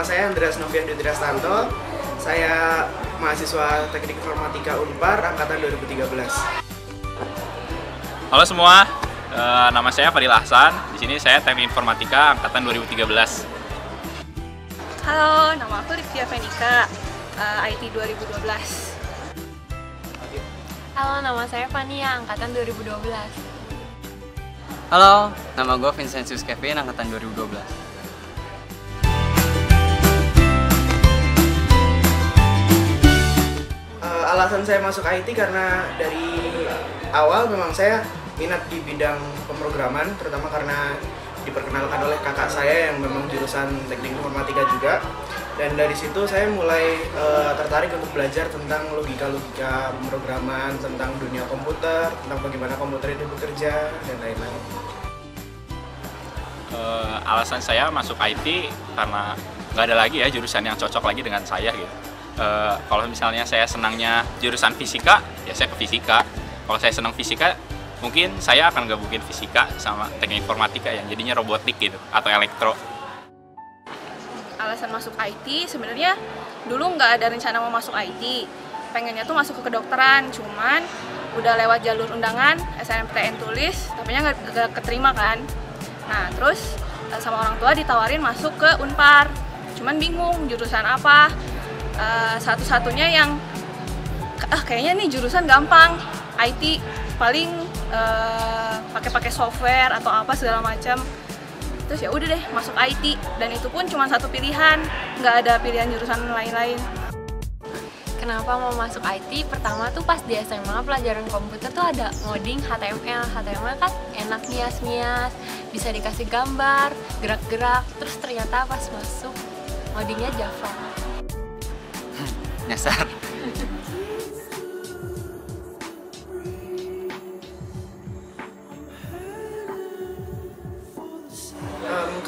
saya Andreas Novian Dutriastanto. Saya mahasiswa Teknik Informatika Unpar angkatan 2013. Halo semua, nama saya Fadil Ahsan. Di sini saya Teknik Informatika angkatan 2013. Halo, nama aku Rifia Fenika, IT 2012. Halo, nama saya Fania, angkatan 2012. Halo, nama gue Vincentius Kevin, angkatan 2012. Alasan saya masuk IT karena dari awal memang saya minat di bidang pemrograman, terutama karena diperkenalkan oleh kakak saya yang memang jurusan Teknik Informatika juga. Dan dari situ saya mulai tertarik untuk belajar tentang logika-logika pemrograman, tentang dunia komputer, tentang bagaimana komputer itu bekerja, dan lain-lain. Alasan saya masuk IT karena nggak ada lagi ya jurusan yang cocok lagi dengan saya gitu. Kalau misalnya saya senangnya jurusan fisika, ya saya ke fisika. Kalau saya senang fisika, mungkin saya akan gabungin fisika sama teknik informatika yang jadinya robotik gitu, atau elektro. Alasan masuk IT, sebenarnya dulu nggak ada rencana mau masuk IT. Pengennya tuh masuk ke kedokteran, cuman udah lewat jalur undangan, SNMPTN tulis, tapi nggak keterima kan. Nah, terus sama orang tua ditawarin masuk ke Unpar. Cuman bingung jurusan apa. Satu-satunya yang kayaknya nih jurusan gampang, IT paling pakai software atau apa segala macam. Terus ya udah deh masuk IT, dan itu pun cuma satu pilihan, nggak ada pilihan jurusan lain-lain. Kenapa mau masuk IT? Pertama tuh pas di SMA pelajaran komputer tuh ada ngoding HTML. HTML kan enak nias-nias, bisa dikasih gambar, gerak-gerak. Terus ternyata pas masuk ngodingnya Java. Nyasar.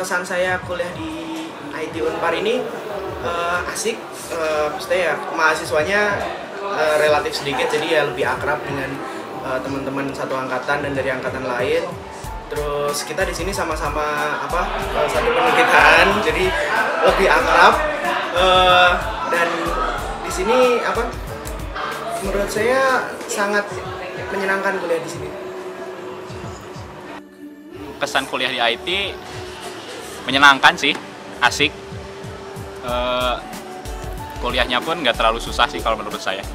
Kesan saya kuliah di IT Unpar ini asik, maksudnya ya mahasiswanya relatif sedikit, jadi ya lebih akrab dengan teman-teman satu angkatan dan dari angkatan lain. Terus kita di sini sama-sama satu penelitian, jadi lebih akrab, dan di sini menurut saya sangat menyenangkan kuliah di sini. Kesan kuliah di IT menyenangkan sih, asik. Kuliahnya pun nggak terlalu susah sih kalau menurut saya.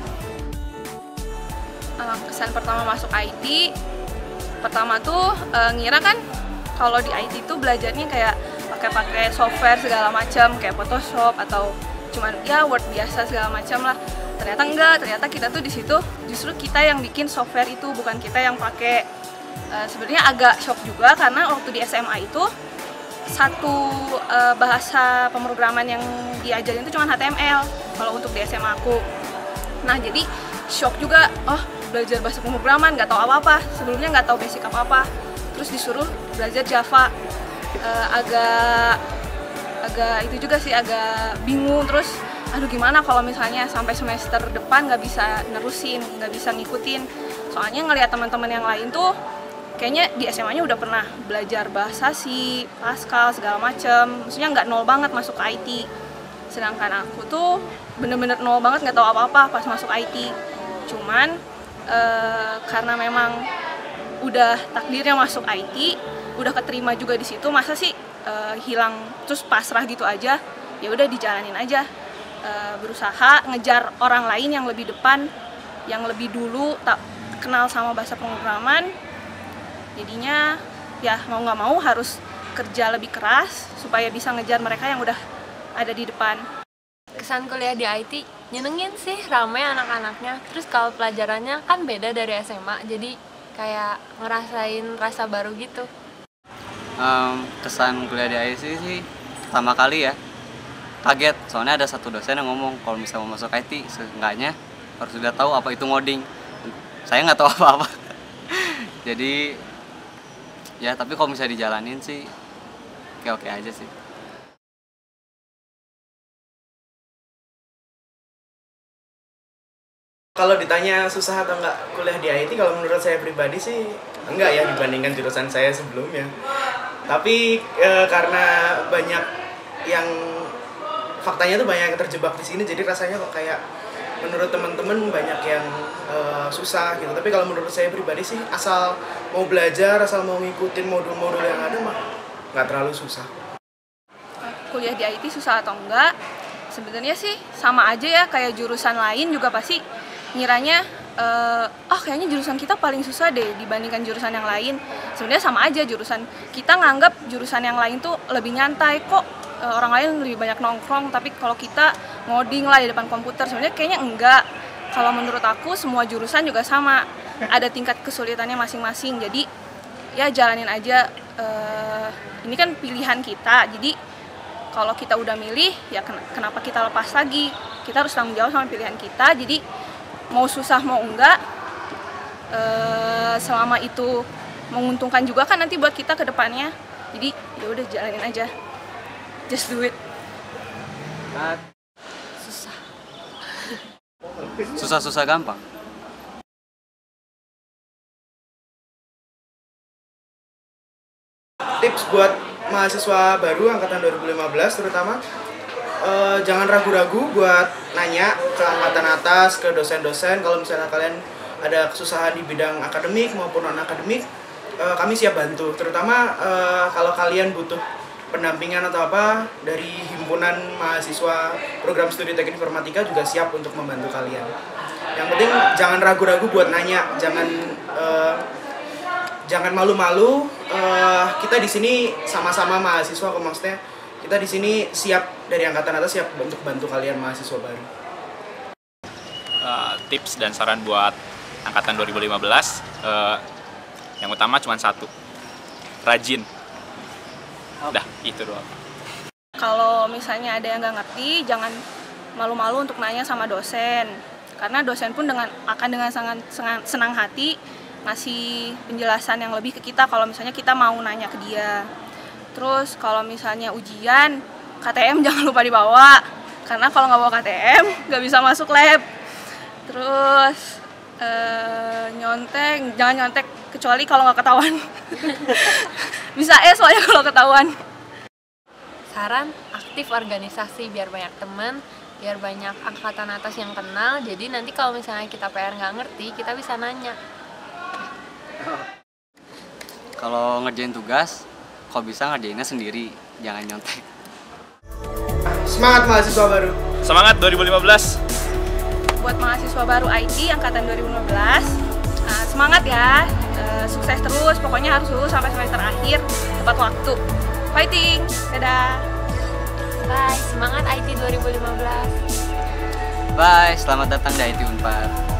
Kesan pertama masuk IT, pertama tuh ngira kan kalau di IT tuh belajarnya kayak pakai software segala macam, kayak Photoshop atau cuman ya Word biasa segala macam lah. Ternyata enggak, ternyata kita tuh di situ justru kita yang bikin software itu, bukan kita yang pakai. Sebenarnya agak shock juga karena waktu di SMA itu satu bahasa pemrograman yang diajarin itu cuma HTML kalau untuk di SMA aku. Nah, jadi shock juga, belajar bahasa pemrograman nggak tahu apa-apa, sebelumnya nggak tahu basic apa-apa, terus disuruh belajar Java. Agak itu juga sih, agak bingung. Terus aduh gimana kalau misalnya sampai semester depan nggak bisa nerusin, nggak bisa ngikutin, soalnya ngelihat teman-teman yang lain tuh kayaknya di SMA-nya udah pernah belajar bahasa C, Pascal, segala macem. Maksudnya nggak nol banget masuk ke IT. Sedangkan aku tuh bener-bener nol banget, nggak tahu apa-apa pas masuk IT. Cuman karena memang udah takdirnya masuk IT, udah keterima juga di situ, masa sih hilang terus pasrah gitu aja? Ya udah dijalanin aja. Berusaha ngejar orang lain yang lebih depan, yang lebih dulu tak kenal sama bahasa pemrograman. Jadinya ya mau nggak mau harus kerja lebih keras supaya bisa ngejar mereka yang udah ada di depan. Kesan kuliah di IT nyenengin sih, rame anak-anaknya. Terus kalau pelajarannya kan beda dari SMA, jadi kayak ngerasain rasa baru gitu. Kesan kuliah di IT sih pertama kali ya kaget, soalnya ada satu dosen yang ngomong kalau misalnya mau masuk IT seenggaknya harus sudah tahu apa itu ngoding. Saya nggak tahu apa-apa. Jadi ya, tapi kalau misalnya dijalanin sih oke-oke aja sih. Kalau ditanya susah atau enggak kuliah di IT, kalau menurut saya pribadi sih enggak ya dibandingkan jurusan saya sebelumnya. Tapi karena banyak yang faktanya tuh banyak yang terjebak di sini, jadi rasanya kok kayak menurut teman-teman banyak yang susah gitu. Tapi kalau menurut saya pribadi sih, asal mau belajar, asal mau ngikutin modul-modul yang ada mah nggak terlalu susah. Kuliah di IT susah atau enggak? Sebenarnya sih sama aja ya, kayak jurusan lain juga pasti ngiranya kayaknya jurusan kita paling susah deh dibandingkan jurusan yang lain. Sebenarnya sama aja, jurusan kita nganggap jurusan yang lain tuh lebih nyantai kok, orang lain lebih banyak nongkrong, tapi kalau kita ngoding lah di depan komputer. Sebenarnya kayaknya enggak. Kalau menurut aku semua jurusan juga sama, ada tingkat kesulitannya masing-masing. Jadi ya jalanin aja, ini kan pilihan kita. Jadi kalau kita udah milih, ya kenapa kita lepas lagi? Kita harus tanggung jawab sama pilihan kita. Jadi mau susah mau enggak, selama itu menguntungkan juga kan nanti buat kita ke depannya. Jadi ya udah jalanin aja, just do it. Susah gampang. Tips buat mahasiswa baru angkatan 2015 terutama, jangan ragu-ragu buat nanya ke angkatan atas, ke dosen-dosen. Kalau misalnya kalian ada kesusahan di bidang akademik maupun non-akademik, kami siap bantu. Terutama kalau kalian butuh pendampingan atau apa, dari himpunan mahasiswa program studi teknik informatika juga siap untuk membantu kalian. Yang penting jangan ragu-ragu buat nanya, jangan malu-malu. Kita di sini sama-sama mahasiswa, maksudnya kita di sini siap, dari angkatan atas siap untuk bantu kalian mahasiswa baru. Tips dan saran buat angkatan 2015, yang utama cuma satu, rajin. Udah, itu doang. Kalau misalnya ada yang nggak ngerti, jangan malu-malu untuk nanya sama dosen. Karena dosen pun akan dengan sangat senang hati ngasih penjelasan yang lebih ke kita kalau misalnya kita mau nanya ke dia. Terus kalau misalnya ujian, KTM jangan lupa dibawa. Karena kalau nggak bawa KTM, nggak bisa masuk lab. Terus nyontek, jangan nyontek kecuali kalau nggak ketahuan. Bisa soalnya kalau ketahuan. Saran, aktif organisasi biar banyak teman, biar banyak angkatan atas yang kenal. Jadi nanti kalau misalnya kita PR nggak ngerti, kita bisa nanya. Kalau ngerjain tugas, kok bisa ngerjainnya sendiri, jangan nyontek. Semangat mahasiswa baru. Semangat 2015. Buat mahasiswa baru IT angkatan 2015, semangat ya, sukses terus, pokoknya harus lulus sampai semester akhir tepat waktu. Fighting, dadah. Bye, semangat IT 2015. Bye, selamat datang di IT Unpar.